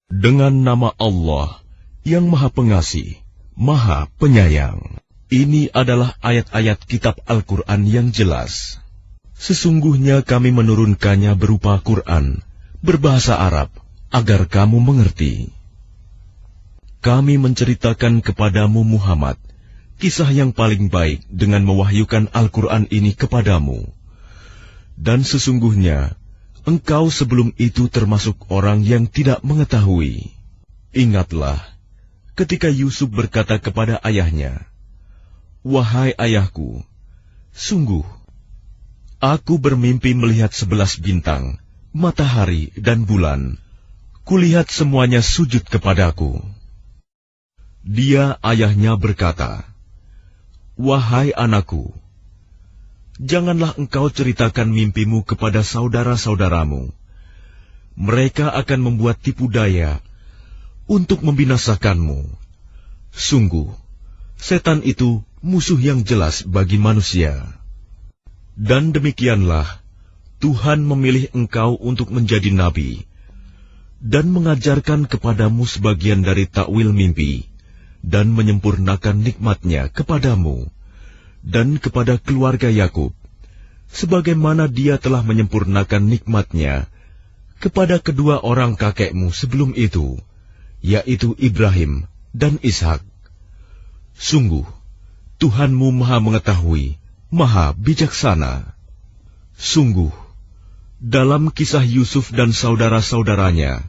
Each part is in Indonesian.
Dengan nama Allah yang Maha Pengasih, Maha Penyayang. Ini adalah ayat-ayat kitab Al-Quran yang jelas. Sesungguhnya kami menurunkannya berupa Quran, berbahasa Arab, agar kamu mengerti. Kami menceritakan kepadamu Muhammad, kisah yang paling baik dengan mewahyukan Al-Quran ini kepadamu. Dan sesungguhnya, engkau sebelum itu termasuk orang yang tidak mengetahui. Ingatlah, ketika Yusuf berkata kepada ayahnya, "Wahai ayahku, sungguh, aku bermimpi melihat 11 bintang, matahari dan bulan. Kulihat semuanya sujud kepadaku." Dia ayahnya berkata, "Wahai anakku, janganlah engkau ceritakan mimpimu kepada saudara-saudaramu. Mereka akan membuat tipu daya untuk membinasakanmu. Sungguh, setan itu musuh yang jelas bagi manusia. Dan demikianlah, Tuhan memilih engkau untuk menjadi nabi, dan mengajarkan kepadamu sebagian dari takwil mimpi, dan menyempurnakan nikmat-Nya kepadamu dan kepada keluarga Yakub, sebagaimana Dia telah menyempurnakan nikmat-Nya kepada kedua orang kakekmu sebelum itu, yaitu Ibrahim dan Ishak. Sungguh, Tuhanmu Maha Mengetahui, Maha Bijaksana. Sungguh, dalam kisah Yusuf dan saudara-saudaranya,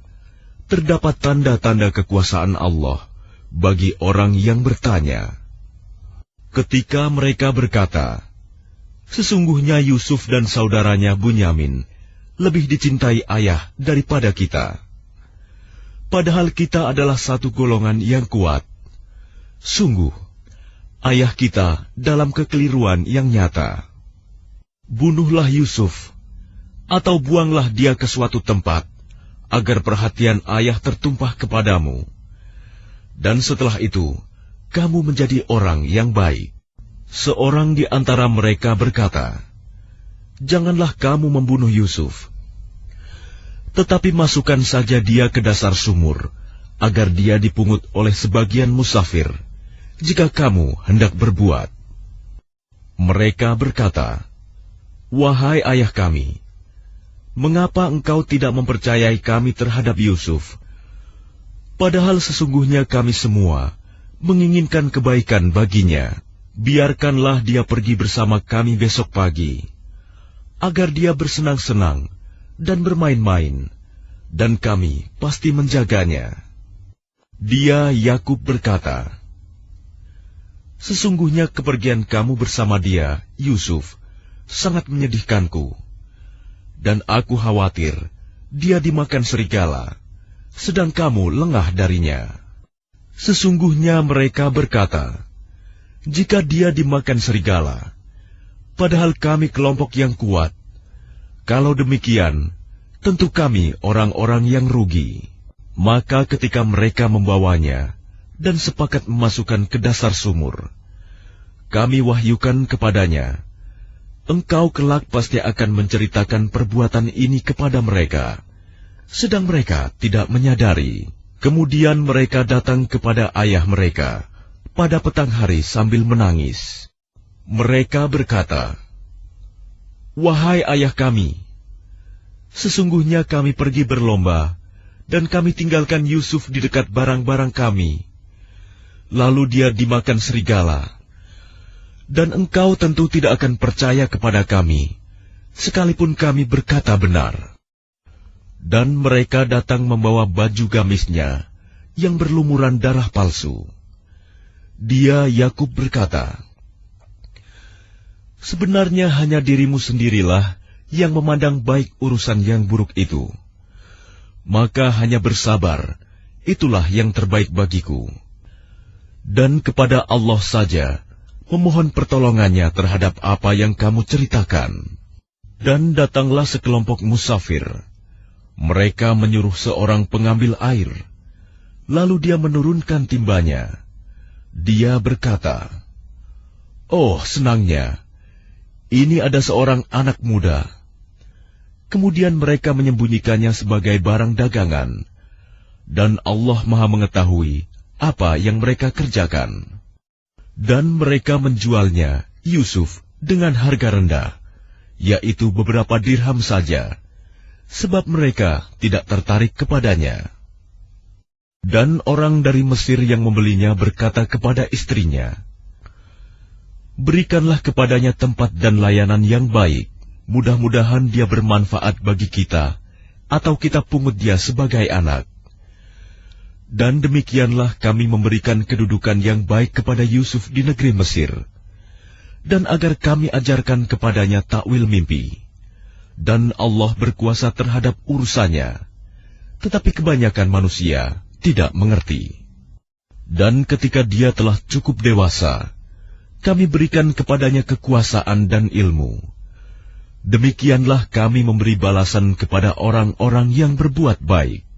terdapat tanda-tanda kekuasaan Allah bagi orang yang bertanya. Ketika mereka berkata, "Sesungguhnya Yusuf dan saudaranya Bunyamin lebih dicintai ayah daripada kita. Padahal kita adalah satu golongan yang kuat. Sungguh, ayah kita dalam kekeliruan yang nyata. Bunuhlah Yusuf, atau buanglah dia ke suatu tempat, agar perhatian ayah tertumpah kepadamu. Dan setelah itu, kamu menjadi orang yang baik." Seorang di antara mereka berkata, "Janganlah kamu membunuh Yusuf, tetapi masukkan saja dia ke dasar sumur, agar dia dipungut oleh sebagian musafir, jika kamu hendak berbuat." Mereka berkata, "Wahai ayah kami, mengapa engkau tidak mempercayai kami terhadap Yusuf? Padahal sesungguhnya kami semua menginginkan kebaikan baginya. Biarkanlah dia pergi bersama kami besok pagi, agar dia bersenang-senang dan bermain-main, dan kami pasti menjaganya." Dia Yakub berkata, "Sesungguhnya kepergian kamu bersama dia, Yusuf, sangat menyedihkanku, dan aku khawatir dia dimakan serigala, sedang kamu lengah darinya." Sesungguhnya mereka berkata, "Jika dia dimakan serigala, padahal kami kelompok yang kuat, kalau demikian, tentu kami orang-orang yang rugi." Maka ketika mereka membawanya dan sepakat memasukkan ke dasar sumur, kami wahyukan kepadanya, "Engkau kelak pasti akan menceritakan perbuatan ini kepada mereka," sedang mereka tidak menyadari. Kemudian mereka datang kepada ayah mereka pada petang hari sambil menangis. Mereka berkata, "Wahai ayah kami, sesungguhnya kami pergi berlomba, dan kami tinggalkan Yusuf di dekat barang-barang kami. Lalu dia dimakan serigala. Dan engkau tentu tidak akan percaya kepada kami, sekalipun kami berkata benar." Dan mereka datang membawa baju gamisnya yang berlumuran darah palsu. Dia Yakub berkata, "Sebenarnya hanya dirimu sendirilah yang memandang baik urusan yang buruk itu. Maka hanya bersabar, itulah yang terbaik bagiku. Dan kepada Allah saja memohon pertolongannya terhadap apa yang kamu ceritakan." Dan datanglah sekelompok musafir. Mereka menyuruh seorang pengambil air, lalu dia menurunkan timbanya. Dia berkata, "Oh, senangnya, ini ada seorang anak muda." Kemudian mereka menyembunyikannya sebagai barang dagangan, dan Allah Maha mengetahui apa yang mereka kerjakan. Dan mereka menjualnya, Yusuf, dengan harga rendah, yaitu beberapa dirham saja, sebab mereka tidak tertarik kepadanya. Dan orang dari Mesir yang membelinya berkata kepada istrinya, "Berikanlah kepadanya tempat dan layanan yang baik, mudah-mudahan dia bermanfaat bagi kita, atau kita pungut dia sebagai anak." Dan demikianlah kami memberikan kedudukan yang baik kepada Yusuf di negeri Mesir, dan agar kami ajarkan kepadanya takwil mimpi. Dan Allah berkuasa terhadap urusannya, tetapi kebanyakan manusia tidak mengerti. Dan ketika dia telah cukup dewasa, kami berikan kepadanya kekuasaan dan ilmu. Demikianlah kami memberi balasan kepada orang-orang yang berbuat baik.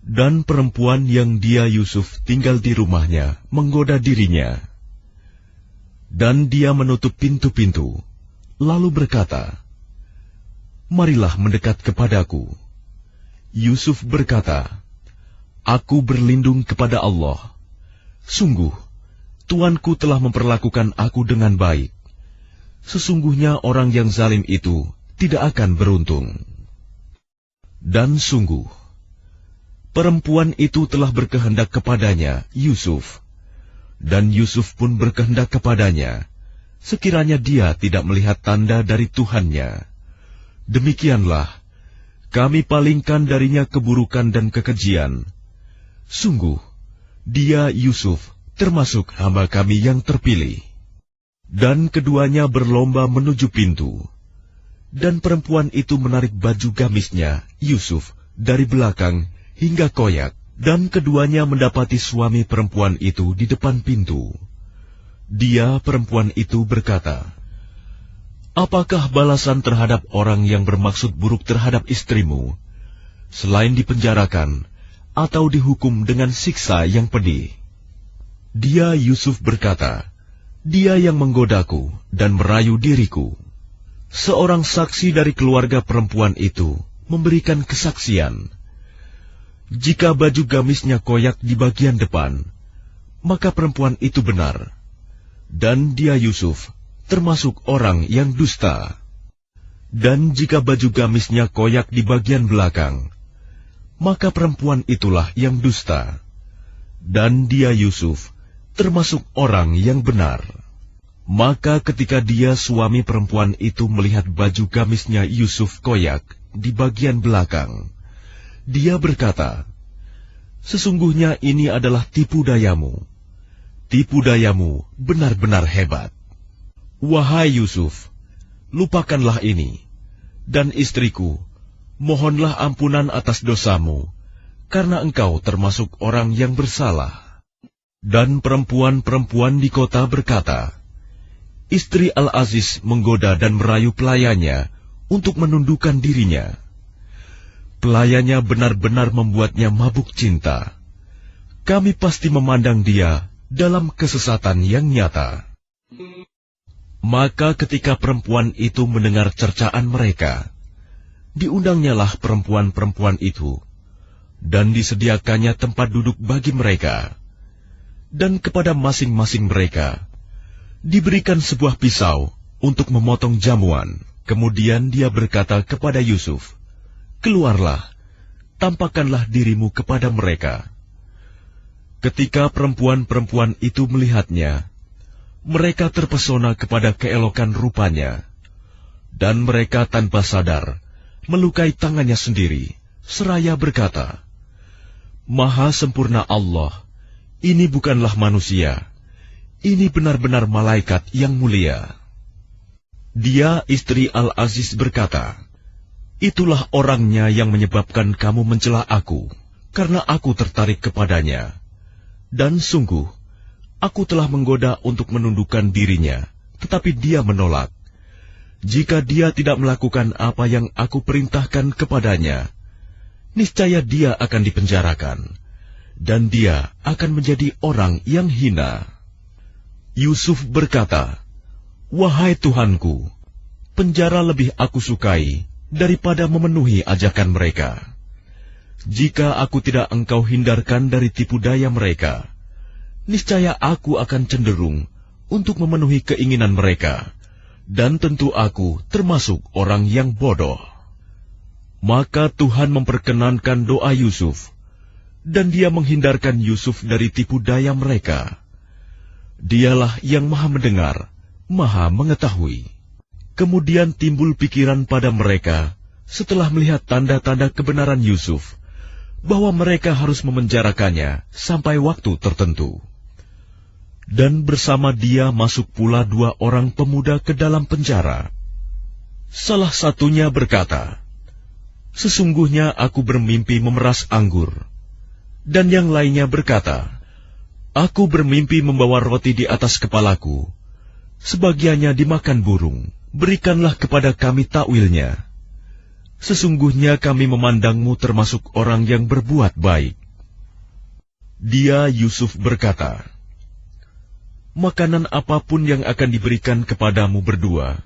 Dan perempuan yang dia Yusuf tinggal di rumahnya menggoda dirinya. Dan dia menutup pintu-pintu, lalu berkata, "Marilah mendekat kepadaku." Yusuf berkata, "Aku berlindung kepada Allah. Sungguh, Tuanku telah memperlakukan aku dengan baik. Sesungguhnya orang yang zalim itu tidak akan beruntung." Dan sungguh, perempuan itu telah berkehendak kepadanya, Yusuf, dan Yusuf pun berkehendak kepadanya, sekiranya dia tidak melihat tanda dari Tuhannya. Demikianlah, kami palingkan darinya keburukan dan kekejian. Sungguh, dia Yusuf termasuk hamba kami yang terpilih. Dan keduanya berlomba menuju pintu. Dan perempuan itu menarik baju gamisnya, Yusuf, dari belakang hingga koyak, dan keduanya mendapati suami perempuan itu di depan pintu. Dia, perempuan itu, berkata, "Apakah balasan terhadap orang yang bermaksud buruk terhadap istrimu, selain dipenjarakan atau dihukum dengan siksa yang pedih?" Dia, Yusuf, berkata, "Dia yang menggodaku dan merayu diriku." Seorang saksi dari keluarga perempuan itu memberikan kesaksian, "Jika baju gamisnya koyak di bagian depan, maka perempuan itu benar, dan dia Yusuf termasuk orang yang dusta. Dan jika baju gamisnya koyak di bagian belakang, maka perempuan itulah yang dusta, dan dia Yusuf termasuk orang yang benar." Maka ketika dia suami perempuan itu melihat baju gamisnya Yusuf koyak di bagian belakang, dia berkata, "Sesungguhnya ini adalah tipu dayamu. Tipu dayamu benar-benar hebat. Wahai Yusuf, lupakanlah ini, dan istriku, mohonlah ampunan atas dosamu, karena engkau termasuk orang yang bersalah." Dan perempuan-perempuan di kota berkata, "Istri Al-Aziz menggoda dan merayu pelayannya untuk menundukkan dirinya. Pelayannya benar-benar membuatnya mabuk cinta. Kami pasti memandang dia dalam kesesatan yang nyata." Maka ketika perempuan itu mendengar cercaan mereka, diundangnyalah perempuan-perempuan itu, dan disediakannya tempat duduk bagi mereka. Dan kepada masing-masing mereka diberikan sebuah pisau untuk memotong jamuan. Kemudian dia berkata kepada Yusuf, "Keluarlah, tampakkanlah dirimu kepada mereka." Ketika perempuan-perempuan itu melihatnya, mereka terpesona kepada keelokan rupanya, dan mereka tanpa sadar melukai tangannya sendiri, seraya berkata, "Maha sempurna Allah, ini bukanlah manusia. Ini benar-benar malaikat yang mulia." Dia, istri Al-Aziz, berkata, "Itulah orangnya yang menyebabkan kamu mencela aku, karena aku tertarik kepadanya. Dan sungguh, aku telah menggoda untuk menundukkan dirinya, tetapi dia menolak. Jika dia tidak melakukan apa yang aku perintahkan kepadanya, niscaya dia akan dipenjarakan, dan dia akan menjadi orang yang hina." Yusuf berkata, "Wahai Tuhanku, penjara lebih aku sukai daripada memenuhi ajakan mereka. jika aku tidak engkau hindarkan dari tipu daya mereka, niscaya aku akan cenderung untuk memenuhi keinginan mereka, dan tentu aku termasuk orang yang bodoh. Maka Tuhan memperkenankan doa Yusuf, dan Dia menghindarkan Yusuf dari tipu daya mereka. Dialah yang Maha Mendengar, Maha Mengetahui. Kemudian timbul pikiran pada mereka setelah melihat tanda-tanda kebenaran Yusuf, bahwa mereka harus memenjarakannya sampai waktu tertentu. Dan bersama dia masuk pula 2 orang pemuda ke dalam penjara. Salah satunya berkata, "Sesungguhnya aku bermimpi memeras anggur." Dan yang lainnya berkata, "Aku bermimpi membawa roti di atas kepalaku. Sebagiannya dimakan burung. Berikanlah kepada kami takwilnya. Sesungguhnya kami memandangmu termasuk orang yang berbuat baik." Dia Yusuf berkata, "Makanan apapun yang akan diberikan kepadamu berdua,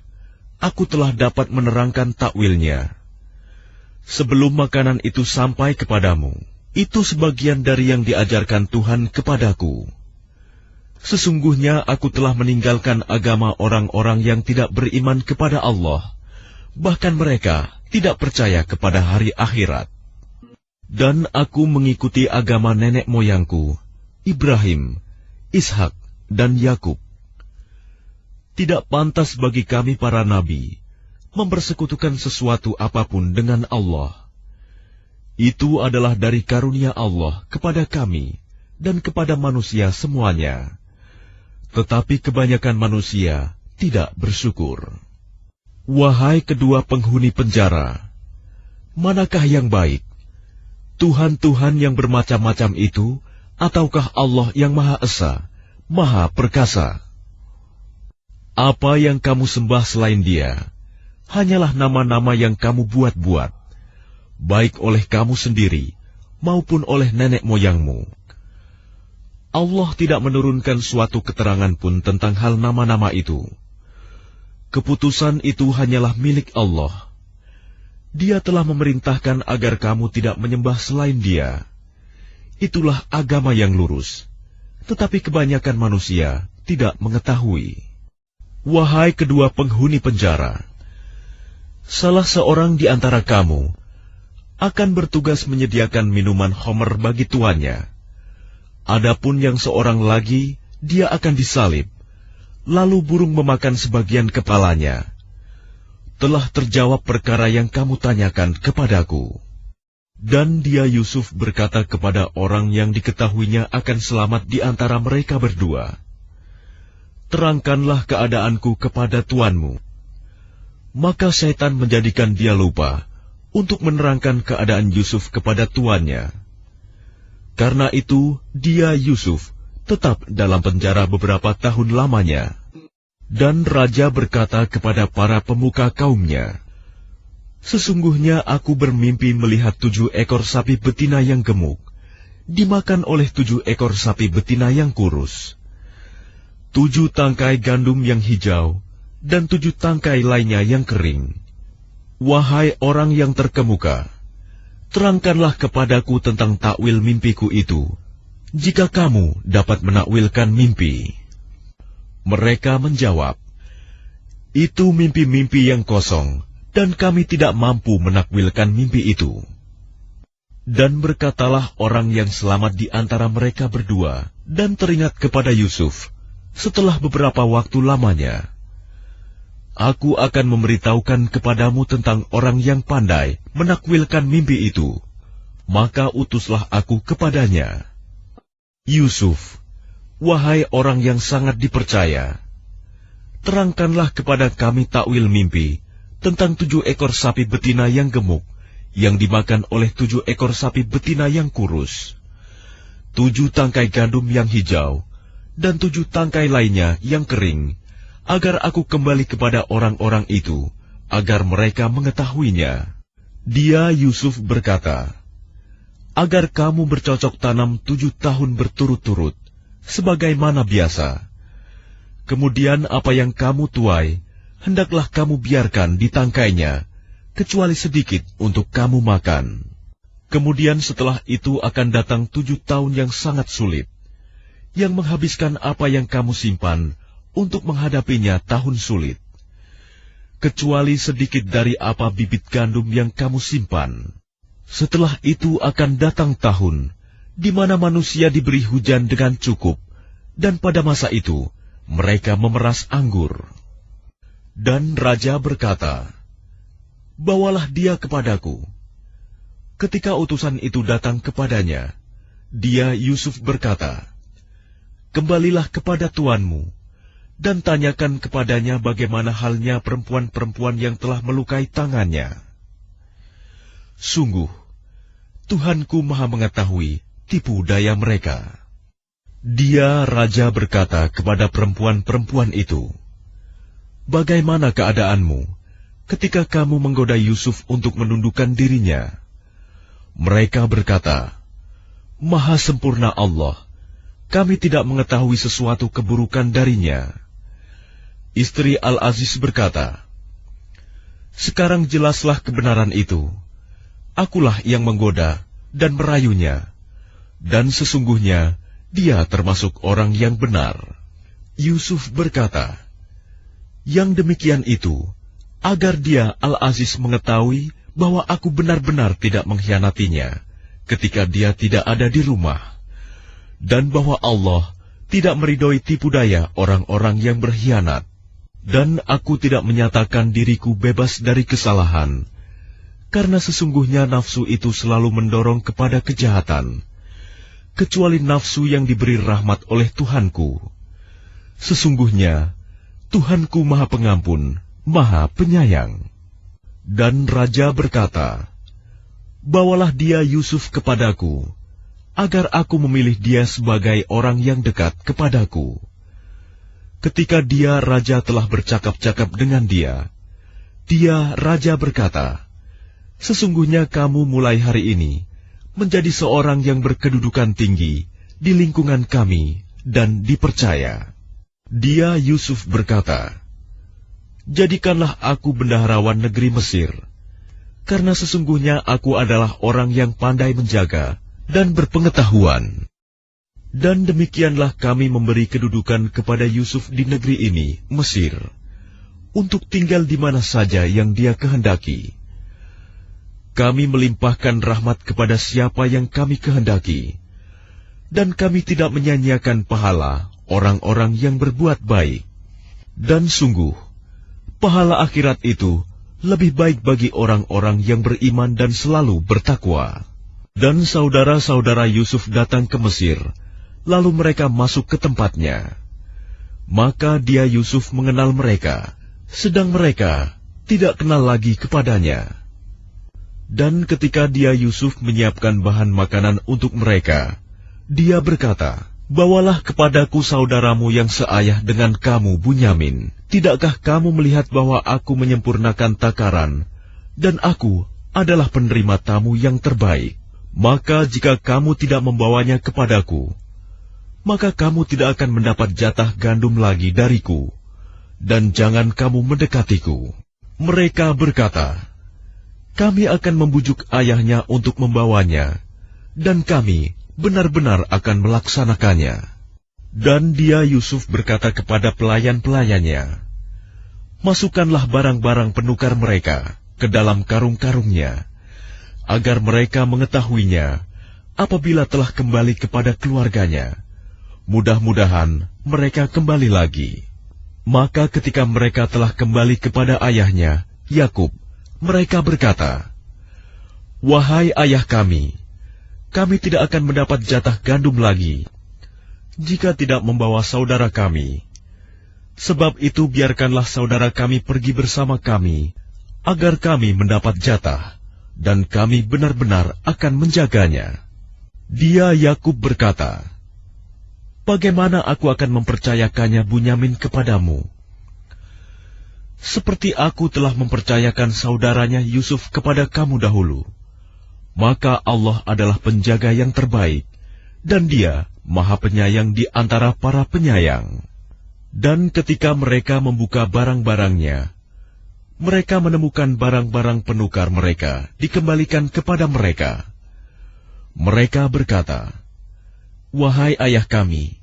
aku telah dapat menerangkan takwilnya. Sebelum makanan itu sampai kepadamu, itu sebagian dari yang diajarkan Tuhan kepadaku. Sesungguhnya aku telah meninggalkan agama orang-orang yang tidak beriman kepada Allah, bahkan mereka tidak percaya kepada hari akhirat. Dan aku mengikuti agama nenek moyangku, Ibrahim, Ishak, dan Yakub. Tidak pantas bagi kami para nabi mempersekutukan sesuatu apapun dengan Allah. Itu adalah dari karunia Allah kepada kami dan kepada manusia semuanya. Tetapi kebanyakan manusia tidak bersyukur. Wahai kedua penghuni penjara, manakah yang baik? Tuhan-Tuhan yang bermacam-macam itu, ataukah Allah yang Maha Esa, Maha Perkasa? Apa yang kamu sembah selain Dia, hanyalah nama-nama yang kamu buat-buat, baik oleh kamu sendiri maupun oleh nenek moyangmu. Allah tidak menurunkan suatu keterangan pun tentang hal nama-nama itu. Keputusan itu hanyalah milik Allah. Dia telah memerintahkan agar kamu tidak menyembah selain Dia. Itulah agama yang lurus, tetapi kebanyakan manusia tidak mengetahui. Wahai kedua penghuni penjara, salah seorang di antara kamu akan bertugas menyediakan minuman khamr bagi tuannya. Adapun yang seorang lagi, dia akan disalib, lalu burung memakan sebagian kepalanya. Telah terjawab perkara yang kamu tanyakan kepadaku. Dan dia Yusuf berkata kepada orang yang diketahuinya akan selamat di antara mereka berdua, "Terangkanlah keadaanku kepada tuanmu." Maka syaitan menjadikan dia lupa untuk menerangkan keadaan Yusuf kepada tuannya. Karena itu, dia Yusuf tetap dalam penjara beberapa tahun lamanya. Dan raja berkata kepada para pemuka kaumnya, "Sesungguhnya aku bermimpi melihat 7 ekor sapi betina yang gemuk dimakan oleh 7 ekor sapi betina yang kurus. 7 tangkai gandum yang hijau dan 7 tangkai lainnya yang kering. Wahai orang yang terkemuka, terangkanlah kepadaku tentang takwil mimpiku itu, jika kamu dapat menakwilkan mimpi." Mereka menjawab, "Itu mimpi-mimpi yang kosong, dan kami tidak mampu menakwilkan mimpi itu." Dan berkatalah orang yang selamat di antara mereka berdua, dan teringat kepada Yusuf setelah beberapa waktu lamanya, "Aku akan memberitahukan kepadamu tentang orang yang pandai menakwilkan mimpi itu, maka utuslah aku kepadanya." Yusuf, wahai orang yang sangat dipercaya, terangkanlah kepada kami takwil mimpi tentang 7 ekor sapi betina yang gemuk, yang dimakan oleh 7 ekor sapi betina yang kurus, 7 tangkai gandum yang hijau, dan 7 tangkai lainnya yang kering, agar aku kembali kepada orang-orang itu, agar mereka mengetahuinya. Dia Yusuf berkata, "Agar kamu bercocok tanam 7 tahun berturut-turut, sebagaimana biasa. Kemudian apa yang kamu tuai, hendaklah kamu biarkan di tangkainya, kecuali sedikit untuk kamu makan. Kemudian setelah itu akan datang 7 tahun yang sangat sulit, yang menghabiskan apa yang kamu simpan untuk menghadapinya tahun sulit, kecuali sedikit dari apa bibit gandum yang kamu simpan. Setelah itu akan datang tahun di mana manusia diberi hujan dengan cukup, dan pada masa itu mereka memeras anggur. Dan raja berkata, "Bawalah dia kepadaku." Ketika utusan itu datang kepadanya, dia Yusuf berkata, "Kembalilah kepada tuanmu, dan tanyakan kepadanya bagaimana halnya perempuan-perempuan yang telah melukai tangannya. Sungguh, Tuhanku Maha mengetahui tipu daya mereka." Dia raja berkata kepada perempuan-perempuan itu, "Bagaimana keadaanmu ketika kamu menggoda Yusuf untuk menundukkan dirinya?" Mereka berkata, "Maha sempurna Allah, kami tidak mengetahui sesuatu keburukan darinya." Istri Al-Aziz berkata, "Sekarang jelaslah kebenaran itu. Akulah yang menggoda dan merayunya, dan sesungguhnya dia termasuk orang yang benar." Yusuf berkata, "Yang demikian itu, agar dia Al-Aziz mengetahui bahwa aku benar-benar tidak mengkhianatinya ketika dia tidak ada di rumah, dan bahwa Allah tidak meridhoi tipu daya orang-orang yang berkhianat. Dan aku tidak menyatakan diriku bebas dari kesalahan, karena sesungguhnya nafsu itu selalu mendorong kepada kejahatan, kecuali nafsu yang diberi rahmat oleh Tuhanku. Sesungguhnya Tuhanku Maha Pengampun, Maha Penyayang." Dan raja berkata, "Bawalah dia Yusuf kepadaku, agar aku memilih dia sebagai orang yang dekat kepadaku." Ketika dia raja telah bercakap-cakap dengan dia raja berkata, "Sesungguhnya kamu mulai hari ini menjadi seorang yang berkedudukan tinggi di lingkungan kami dan dipercaya." Dia Yusuf berkata, "Jadikanlah aku bendaharawan negeri Mesir, karena sesungguhnya aku adalah orang yang pandai menjaga dan berpengetahuan." Dan demikianlah kami memberi kedudukan kepada Yusuf di negeri ini, Mesir, untuk tinggal di mana saja yang dia kehendaki. Kami melimpahkan rahmat kepada siapa yang kami kehendaki, dan kami tidak menyanyiakan pahala orang-orang yang berbuat baik. Dan sungguh, pahala akhirat itu lebih baik bagi orang-orang yang beriman dan selalu bertakwa. Dan saudara-saudara Yusuf datang ke Mesir, lalu mereka masuk ke tempatnya. Maka dia Yusuf mengenal mereka, sedang mereka tidak kenal lagi kepadanya. Dan ketika dia Yusuf menyiapkan bahan makanan untuk mereka, dia berkata, "Bawalah kepadaku saudaramu yang seayah dengan kamu, Bunyamin. Tidakkah kamu melihat bahwa aku menyempurnakan takaran, dan aku adalah penerima tamu yang terbaik? Maka jika kamu tidak membawanya kepadaku, maka kamu tidak akan mendapat jatah gandum lagi dariku, dan jangan kamu mendekatiku." Mereka berkata, "Kami akan membujuk ayahnya untuk membawanya, dan kami benar-benar akan melaksanakannya." Dan dia Yusuf berkata kepada pelayan-pelayannya, "Masukkanlah barang-barang penukar mereka ke dalam karung-karungnya, agar mereka mengetahuinya apabila telah kembali kepada keluarganya. Mudah-mudahan mereka kembali lagi." Maka ketika mereka telah kembali kepada ayahnya, Yakub, mereka berkata, "Wahai ayah kami tidak akan mendapat jatah gandum lagi jika tidak membawa saudara kami. Sebab itu biarkanlah saudara kami pergi bersama kami, agar kami mendapat jatah, dan kami benar-benar akan menjaganya." Dia Yakub berkata, "Bagaimana aku akan mempercayakannya Bunyamin kepadamu? Seperti aku telah mempercayakan saudaranya Yusuf kepada kamu dahulu. Maka Allah adalah penjaga yang terbaik, dan Dia Maha Penyayang di antara para penyayang." Dan ketika mereka membuka barang-barangnya, mereka menemukan barang-barang penukar mereka dikembalikan kepada mereka, Mereka berkata, "Wahai ayah kami,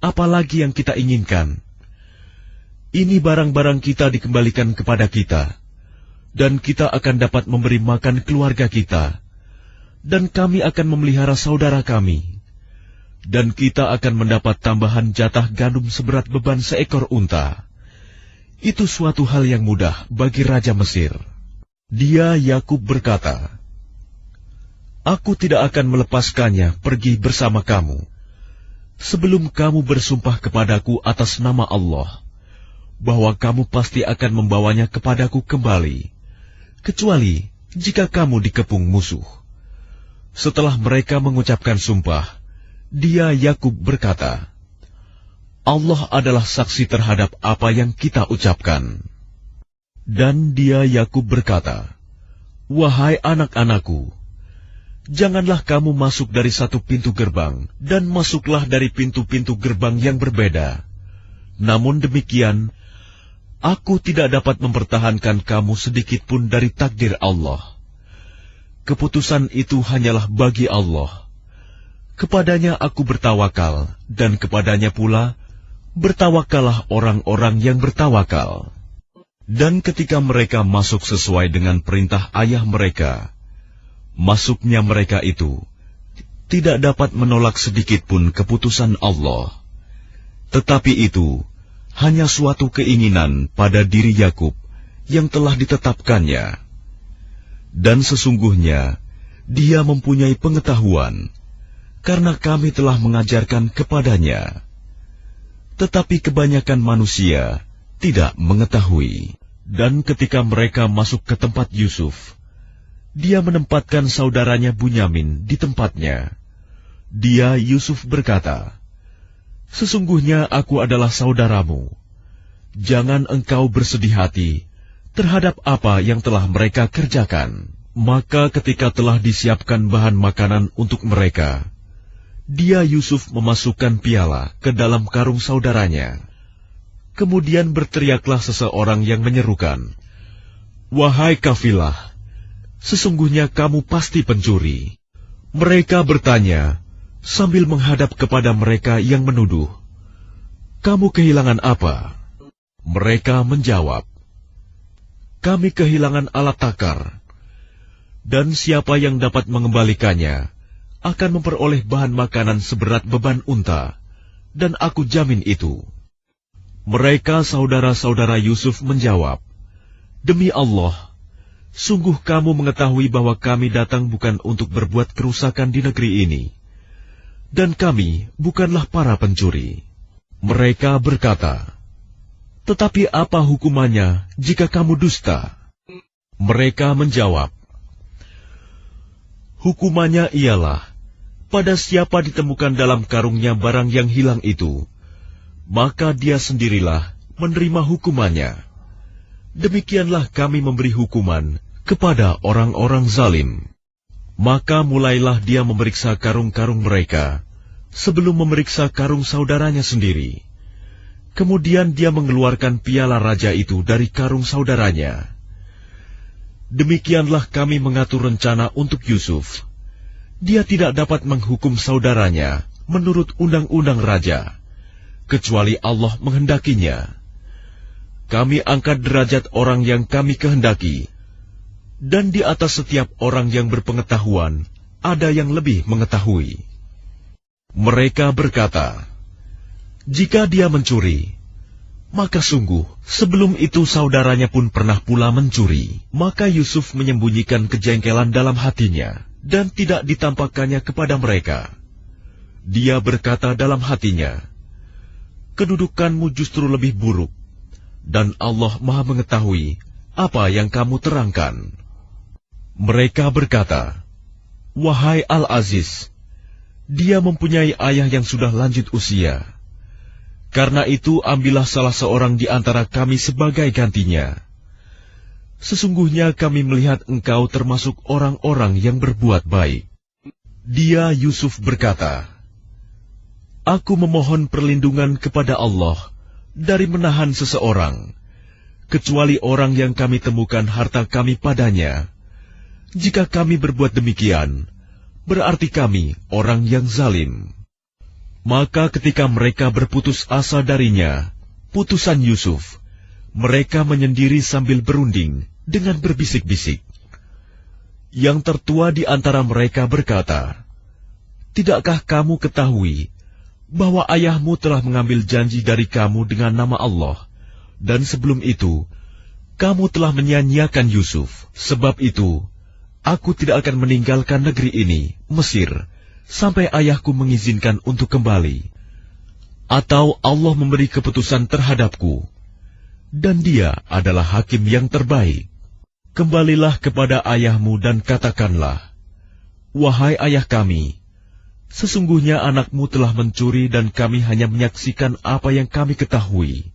apalagi yang kita inginkan? Ini barang-barang kita dikembalikan kepada kita, dan kita akan dapat memberi makan keluarga kita, dan kami akan memelihara saudara kami, dan kita akan mendapat tambahan jatah gandum seberat beban seekor unta. Itu suatu hal yang mudah bagi Raja Mesir." Dia Yakub berkata, "Aku tidak akan melepaskannya pergi bersama kamu, sebelum kamu bersumpah kepadaku atas nama Allah, bahwa kamu pasti akan membawanya kepadaku kembali, kecuali jika kamu dikepung musuh." Setelah mereka mengucapkan sumpah, dia Yakub berkata, "Allah adalah saksi terhadap apa yang kita ucapkan." Dan dia Yakub berkata, "Wahai anak-anakku, janganlah kamu masuk dari satu pintu gerbang, dan masuklah dari pintu-pintu gerbang yang berbeda. Namun demikian, aku tidak dapat mempertahankan kamu sedikit pun dari takdir Allah. Keputusan itu hanyalah bagi Allah. Kepadanya aku bertawakal, dan kepadanya pula bertawakallah orang-orang yang bertawakal." Dan ketika mereka masuk sesuai dengan perintah ayah mereka, masuknya mereka itu tidak dapat menolak sedikit pun keputusan Allah. Tetapi itu hanya suatu keinginan pada diri Yakub yang telah ditetapkannya. Dan sesungguhnya dia mempunyai pengetahuan, karena kami telah mengajarkan kepadanya. Tetapi kebanyakan manusia tidak mengetahui. Dan ketika mereka masuk ke tempat Yusuf, dia menempatkan saudaranya Bunyamin di tempatnya. Dia Yusuf berkata, "Sesungguhnya aku adalah saudaramu. Jangan engkau bersedih hati terhadap apa yang telah mereka kerjakan." Maka ketika telah disiapkan bahan makanan untuk mereka, dia Yusuf memasukkan piala ke dalam karung saudaranya. Kemudian berteriaklah seseorang yang menyerukan, "Wahai kafilah, sesungguhnya kamu pasti pencuri." Mereka bertanya sambil menghadap kepada mereka yang menuduh, "Kamu kehilangan apa?" Mereka menjawab, "Kami kehilangan alat takar, dan siapa yang dapat mengembalikannya akan memperoleh bahan makanan seberat beban unta, dan aku jamin itu." Mereka saudara-saudara Yusuf menjawab, "Demi Allah, sungguh kamu mengetahui bahwa kami datang bukan untuk berbuat kerusakan di negeri ini, dan kami bukanlah para pencuri." Mereka berkata, "Tetapi apa hukumannya jika kamu dusta?" Mereka menjawab, "Hukumannya ialah, pada siapa ditemukan dalam karungnya barang yang hilang itu, maka dia sendirilah menerima hukumannya. Demikianlah kami memberi hukuman kepada orang-orang zalim." Maka mulailah dia memeriksa karung-karung mereka, sebelum memeriksa karung saudaranya sendiri. Kemudian dia mengeluarkan piala raja itu dari karung saudaranya. Demikianlah kami mengatur rencana untuk Yusuf. Dia tidak dapat menghukum saudaranya menurut undang-undang raja, kecuali Allah menghendakinya. Kami angkat derajat orang yang kami kehendaki, dan di atas setiap orang yang berpengetahuan ada yang lebih mengetahui. Mereka berkata, "Jika dia mencuri, maka sungguh sebelum itu saudaranya pun pernah pula mencuri." Maka Yusuf menyembunyikan kejengkelan dalam hatinya dan tidak ditampakkannya kepada mereka. Dia berkata dalam hatinya, "Kedudukanmu justru lebih buruk, dan Allah Maha mengetahui apa yang kamu terangkan." Mereka berkata, "Wahai Al-Aziz, dia mempunyai ayah yang sudah lanjut usia. Karena itu ambillah salah seorang di antara kami sebagai gantinya. Sesungguhnya kami melihat engkau termasuk orang-orang yang berbuat baik." Dia Yusuf berkata, "Aku memohon perlindungan kepada Allah dari menahan seseorang, kecuali orang yang kami temukan harta kami padanya. Jika kami berbuat demikian, berarti kami orang yang zalim. Maka ketika mereka berputus asa darinya, putusan Yusuf, mereka menyendiri sambil berunding dengan berbisik-bisik. Yang tertua di antara mereka berkata, "Tidakkah kamu ketahui bahwa ayahmu telah mengambil janji dari kamu dengan nama Allah, dan sebelum itu, kamu telah menyia-nyiakan Yusuf. Sebab itu, aku tidak akan meninggalkan negeri ini, Mesir, sampai ayahku mengizinkan untuk kembali. Atau Allah memberi keputusan terhadapku, dan dia adalah hakim yang terbaik. Kembalilah kepada ayahmu dan katakanlah, 'Wahai ayah kami, sesungguhnya anakmu telah mencuri dan kami hanya menyaksikan apa yang kami ketahui,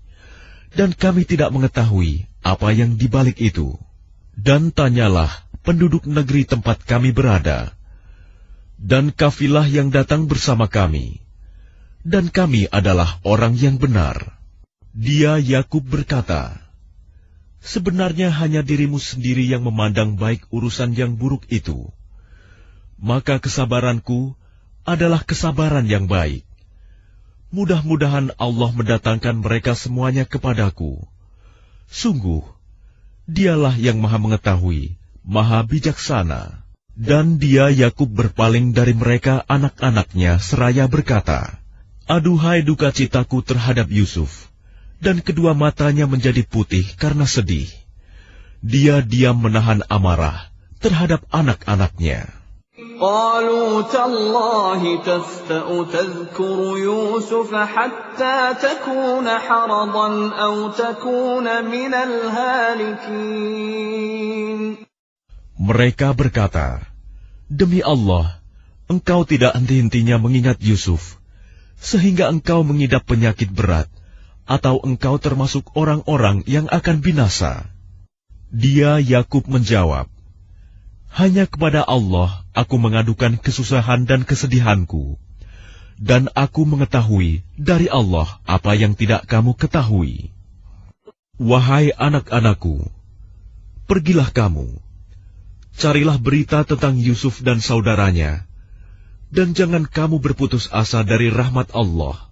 dan kami tidak mengetahui apa yang dibalik itu. Dan tanyalah penduduk negeri tempat kami berada, dan kafilah yang datang bersama kami, dan kami adalah orang yang benar.' Dia Yakub berkata, 'Sebenarnya hanya dirimu sendiri yang memandang baik urusan yang buruk itu. Maka kesabaranku adalah kesabaran yang baik. Mudah-mudahan Allah mendatangkan mereka semuanya kepadaku. Sungguh, Dialah yang Maha Mengetahui, Maha Bijaksana.' Dan dia Yakub berpaling dari mereka anak-anaknya seraya berkata, 'Aduhai duka citaku terhadap Yusuf,' dan kedua matanya menjadi putih karena sedih. Dia diam menahan amarah terhadap anak-anaknya. قالوا تالله تفتأ تذكر يوسف حتى تكون حرضا أو تكون من الهالكين. Mereka berkata, "Demi Allah, engkau tidak henti-hentinya mengingat Yusuf, sehingga engkau mengidap penyakit berat, atau engkau termasuk orang-orang yang akan binasa." Dia Yakub menjawab, "Hanya kepada Allah aku mengadukan kesusahan dan kesedihanku, dan aku mengetahui dari Allah apa yang tidak kamu ketahui. Wahai anak-anakku, pergilah kamu, carilah berita tentang Yusuf dan saudaranya, dan jangan kamu berputus asa dari rahmat Allah.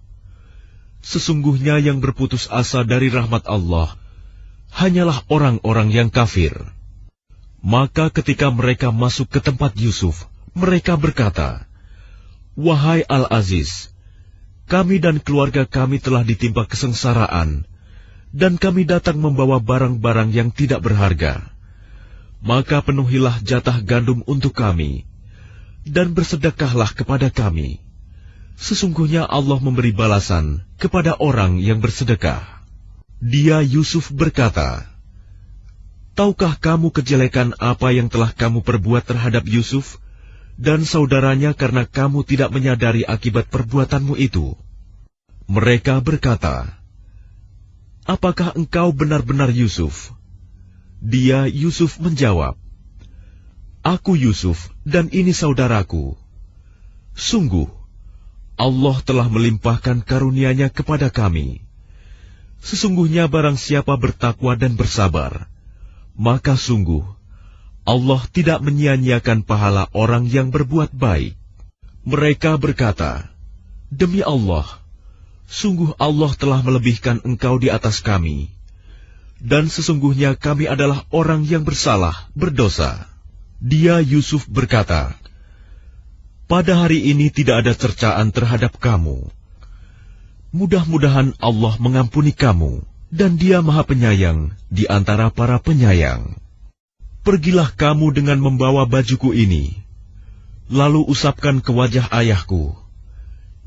Sesungguhnya yang berputus asa dari rahmat Allah hanyalah orang-orang yang kafir." Maka ketika mereka masuk ke tempat Yusuf, mereka berkata, "Wahai Al-Aziz, kami dan keluarga kami telah ditimpa kesengsaraan, dan kami datang membawa barang-barang yang tidak berharga. Maka penuhilah jatah gandum untuk kami, dan bersedekahlah kepada kami. Sesungguhnya Allah memberi balasan kepada orang yang bersedekah." Dia Yusuf berkata, "Tahukah kamu kejelekan apa yang telah kamu perbuat terhadap Yusuf dan saudaranya karena kamu tidak menyadari akibat perbuatanmu itu?" Mereka berkata, "Apakah engkau benar-benar Yusuf?" Dia Yusuf menjawab, "Aku Yusuf dan ini saudaraku. Sungguh, Allah telah melimpahkan karunia-Nya kepada kami. Sesungguhnya barang siapa bertakwa dan bersabar, maka sungguh Allah tidak menyia-nyiakan pahala orang yang berbuat baik." Mereka berkata, "Demi Allah, sungguh Allah telah melebihkan engkau di atas kami, dan sesungguhnya kami adalah orang yang bersalah, berdosa." Dia Yusuf berkata, "Pada hari ini tidak ada cercaan terhadap kamu. Mudah-mudahan Allah mengampuni kamu, dan Dia Maha Penyayang di antara para penyayang. Pergilah kamu dengan membawa bajuku ini, lalu usapkan ke wajah ayahku.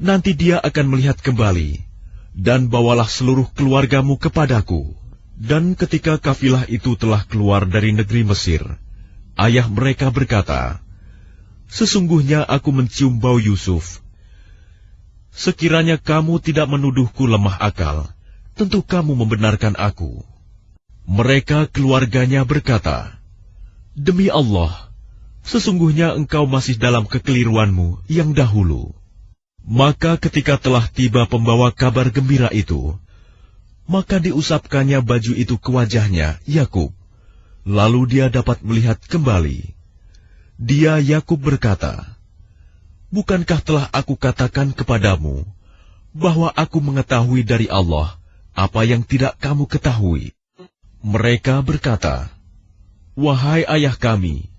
Nanti dia akan melihat kembali, dan bawalah seluruh keluargamu kepadaku." Dan ketika kafilah itu telah keluar dari negeri Mesir, ayah mereka berkata, "Sesungguhnya aku mencium bau Yusuf. Sekiranya kamu tidak menuduhku lemah akal, tentu kamu membenarkan aku." Mereka keluarganya berkata, "Demi Allah, sesungguhnya engkau masih dalam kekeliruanmu yang dahulu." Maka ketika telah tiba pembawa kabar gembira itu, maka diusapkannya baju itu ke wajahnya, Yakub, lalu dia dapat melihat kembali. Dia Yakub berkata, bukankah telah aku katakan kepadamu bahwa aku mengetahui dari Allah apa yang tidak kamu ketahui? Mereka berkata, wahai ayah kami,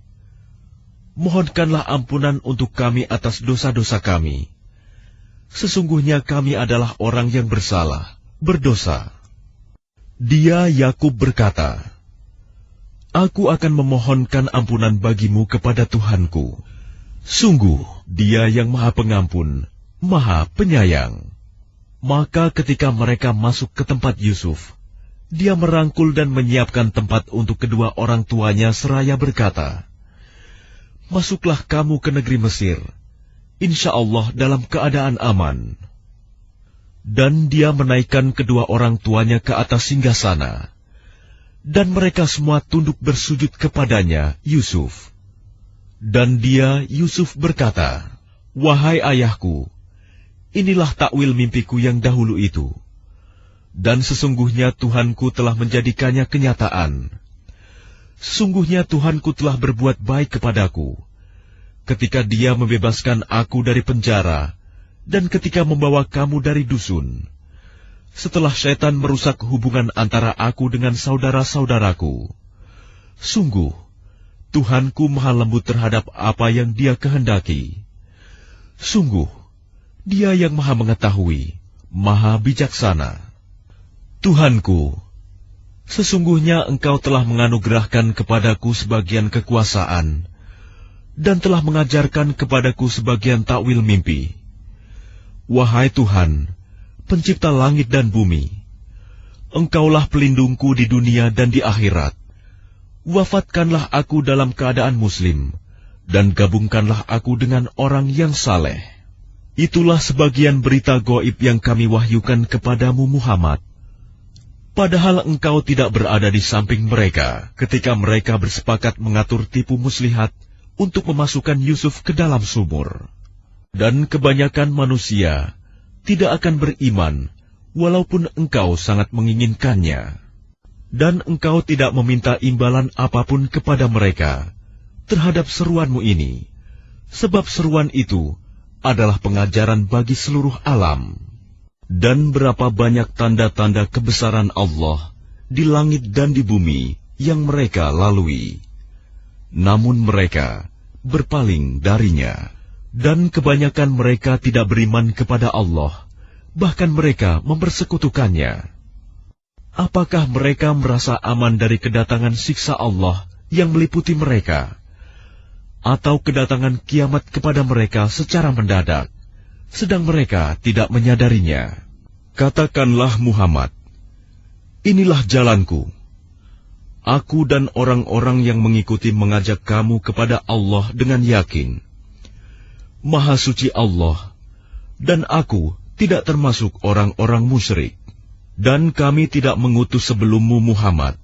mohonkanlah ampunan untuk kami atas dosa-dosa kami. Sesungguhnya kami adalah orang yang bersalah, berdosa. Dia Yakub berkata, aku akan memohonkan ampunan bagimu kepada Tuhanku. Sungguh, Dia yang Maha Pengampun, Maha Penyayang. Maka ketika mereka masuk ke tempat Yusuf, dia merangkul dan menyiapkan tempat untuk kedua orang tuanya seraya berkata, masuklah kamu ke negeri Mesir, insya Allah dalam keadaan aman. Dan dia menaikkan kedua orang tuanya ke atas singgasana, dan mereka semua tunduk bersujud kepadanya, Yusuf. Dan dia, Yusuf berkata, wahai ayahku, inilah takwil mimpiku yang dahulu itu. Dan sesungguhnya Tuhanku telah menjadikannya kenyataan. Sesungguhnya Tuhanku telah berbuat baik kepadaku, ketika Dia membebaskan aku dari penjara, dan ketika membawa kamu dari dusun, setelah syaitan merusak hubungan antara aku dengan saudara-saudaraku. Sungguh, Tuhanku maha lembut terhadap apa yang Dia kehendaki. Sungguh, Dia yang maha mengetahui, maha bijaksana. Tuhanku, sesungguhnya Engkau telah menganugerahkan kepadaku sebagian kekuasaan, dan telah mengajarkan kepadaku sebagian takwil mimpi. Wahai Tuhan, pencipta langit dan bumi, Engkaulah pelindungku di dunia dan di akhirat. Wafatkanlah aku dalam keadaan muslim, dan gabungkanlah aku dengan orang yang saleh. Itulah sebagian berita gaib yang kami wahyukan kepadamu Muhammad. Padahal engkau tidak berada di samping mereka ketika mereka bersepakat mengatur tipu muslihat untuk memasukkan Yusuf ke dalam sumur. Dan kebanyakan manusia tidak akan beriman walaupun engkau sangat menginginkannya. Dan engkau tidak meminta imbalan apapun kepada mereka terhadap seruanmu ini, sebab seruan itu adalah pengajaran bagi seluruh alam. Dan berapa banyak tanda-tanda kebesaran Allah di langit dan di bumi yang mereka lalui. Namun mereka berpaling darinya. Dan kebanyakan mereka tidak beriman kepada Allah, bahkan mereka mempersekutukannya. Apakah mereka merasa aman dari kedatangan siksa Allah yang meliputi mereka, atau kedatangan kiamat kepada mereka secara mendadak, sedang mereka tidak menyadarinya? Katakanlah Muhammad, inilah jalanku. Aku dan orang-orang yang mengikuti mengajak kamu kepada Allah dengan yakin. Maha suci Allah, dan aku tidak termasuk orang-orang musyrik. Dan kami tidak mengutus sebelummu Muhammad,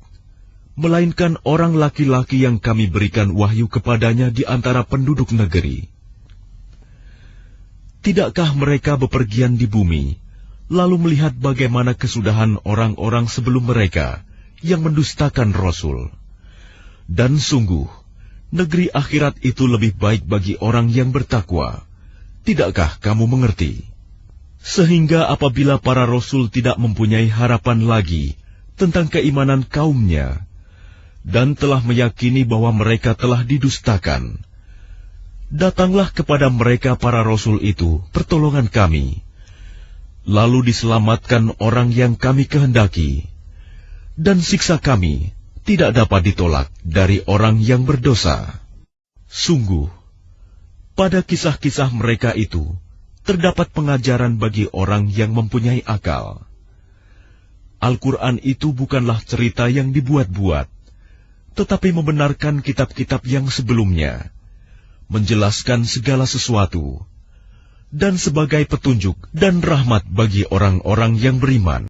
melainkan orang laki-laki yang kami berikan wahyu kepadanya di antara penduduk negeri. Tidakkah mereka bepergian di bumi, lalu melihat bagaimana kesudahan orang-orang sebelum mereka yang mendustakan Rasul? Dan sungguh, negeri akhirat itu lebih baik bagi orang yang bertakwa. Tidakkah kamu mengerti? Sehingga apabila para Rasul tidak mempunyai harapan lagi tentang keimanan kaumnya, dan telah meyakini bahwa mereka telah didustakan, datanglah kepada mereka para Rasul itu pertolongan kami, lalu diselamatkan orang yang kami kehendaki, dan siksa kami tidak dapat ditolak dari orang yang berdosa. Sungguh, pada kisah-kisah mereka itu terdapat pengajaran bagi orang yang mempunyai akal. Al-Quran itu bukanlah cerita yang dibuat-buat, tetapi membenarkan kitab-kitab yang sebelumnya, menjelaskan segala sesuatu, dan sebagai petunjuk dan rahmat bagi orang-orang yang beriman.